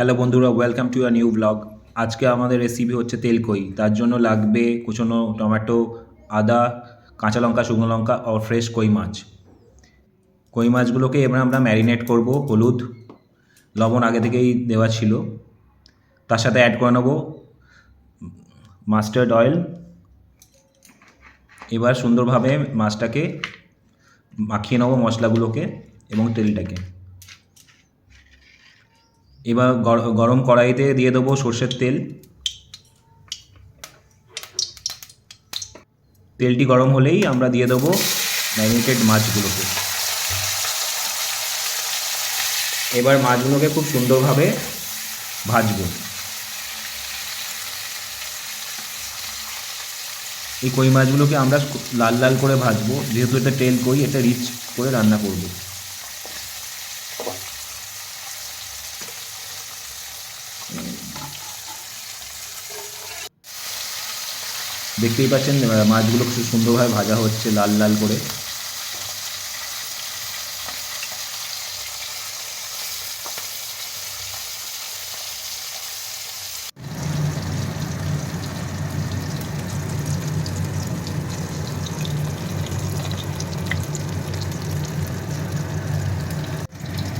Hello বন্ধুরা, welcome to a new blog. আজকে আমাদের রেসিপি হচ্ছে তেলকই। তার জন্য লাগবে কুচনো টমেটো, আদা, কাঁচা লঙ্কা, শুকনো লঙ্কা আর ফ্রেশ কই মাছ। কই মাছগুলোকে এবার আমরা ম্যারিনেট করব। হলুদ, লবণ আগে থেকেই দেওয়া ছিল। তার সাথে অ্যাড করে নেব মাস্টার্ড অয়েল। এবার সুন্দরভাবে মাছটাকে মাখিয়ে নেব, মশলাগুলোকে এবং তেলটাকে। এবার গরম কড়াইতে দিয়ে দেবো সর্ষের তেল। তেলটি গরম হলেই আমরা দিয়ে দেবো ম্যারিনেটেড মাছগুলোকে। এবার মাছগুলোকে খুব সুন্দরভাবে ভাজবো। এই কই মাছগুলোকে আমরা লাল লাল করে ভাজবো, যেহেতু এটা তেল কই, এটা রিচ করে রান্না করব। দেখতেই পাচ্ছেন মাছগুলো খুব সুন্দরভাবে ভাজা হচ্ছে লাল লাল করে।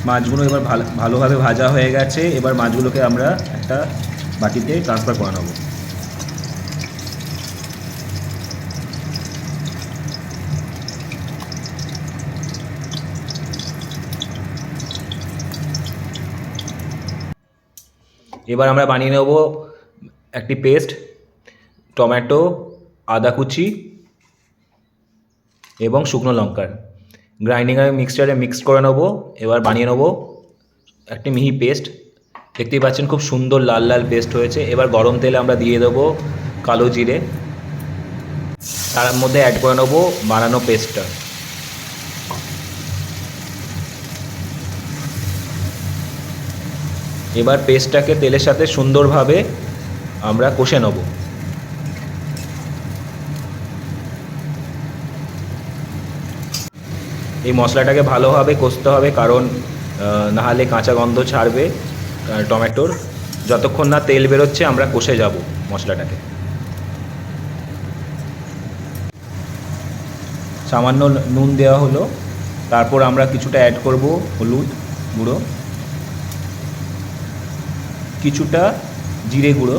মাছগুলো এবার ভালোভাবে ভাজা হয়ে গেছে। এবার মাছগুলোকে আমরা একটা বাটিতে ট্রান্সফার করে নেব। এবার আমরা বানিয়ে নেব একটি পেস্ট, টমেটো, আদা কুচি এবং শুকনো লঙ্কার গ্রাইন্ডিংয়ের মিক্সচারে মিক্স করে নেবো। এবার বানিয়ে নেবো একটি মিহি পেস্ট। দেখতেই পাচ্ছেন খুব সুন্দর লাল লাল পেস্ট হয়েছে। এবার গরম তেলে আমরা দিয়ে দেবো কালো জিরে, তার মধ্যে অ্যাড করে নেবো বানানো পেস্টটা। এবার পেস্টটাকে তেলের সাথে সুন্দরভাবে আমরা কষে নেব। এই মশলাটাকে ভালোভাবে কষতে হবে, কারণ নাহলে কাঁচা গন্ধ ছাড়বে টমেটোর। যতক্ষণ না তেল বেরোচ্ছে আমরা কষে যাব মশলাটাকে। সামান্য নুন দেওয়া হলো, তারপর আমরা কিছুটা অ্যাড করব হলুদ গুঁড়ো, কিছুটা জিরে গুঁড়ো।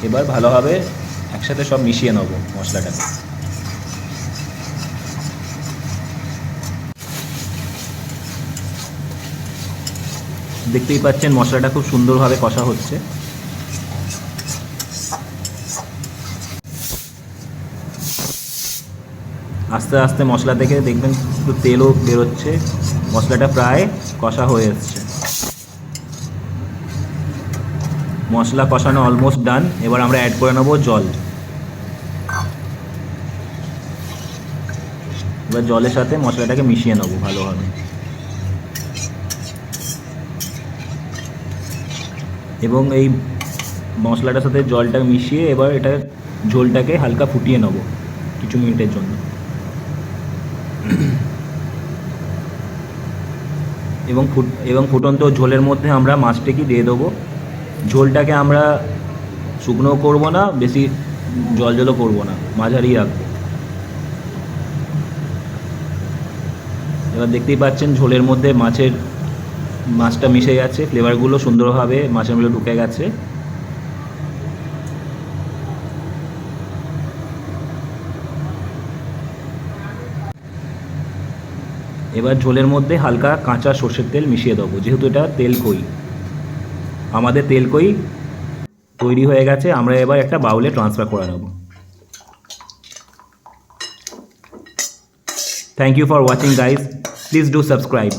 এবার ভালোভাবে একসাথে সব মিশিয়ে নেব মশলাটাকে। দেখতেই পাচ্ছেন মশলাটা খুব সুন্দরভাবে কষা হচ্ছে। আস্তে আস্তে মশলা থেকে দেখবেন একটু তেলও বেরোচ্ছে। মশলাটা প্রায় কষা হয়ে এসছে। মশলা কষানো অলমোস্ট ডান। এবার আমরা অ্যাড করে নেব জল। এবার জলের সাথে মশলাটাকে মিশিয়ে নেব ভালোভাবে। এবং এই মশলাটার সাথে জলটা মিশিয়ে এবার এটা ঝোলটাকে হালকা ফুটিয়ে নেব কিছু মিনিটের জন্য। এবং ফুটন্ত ঝোলের মধ্যে আমরা মাছটাকে দিয়ে দেবো। ঝোলটাকে আমরা শুকনো করব না, বেশি জলও করব না, মাঝারি রাখবো। এবার দেখতেই পাচ্ছেন ঝোলের মধ্যে মাছটা মিশে গেছে, ফ্লেভারগুলো সুন্দরভাবে মাছের মধ্যে ঢুকে গেছে। এবার ঝোলের মধ্যে হালকা কাঁচা সর্ষের তেল মিশিয়ে দেবো, যেহেতু এটা তেলকই। আমাদের তেলকই তৈরি হয়ে গেছে। আমরা এবার একটা বাউলে ট্রান্সফার করে নেব। Thank you for watching guys, please do subscribe.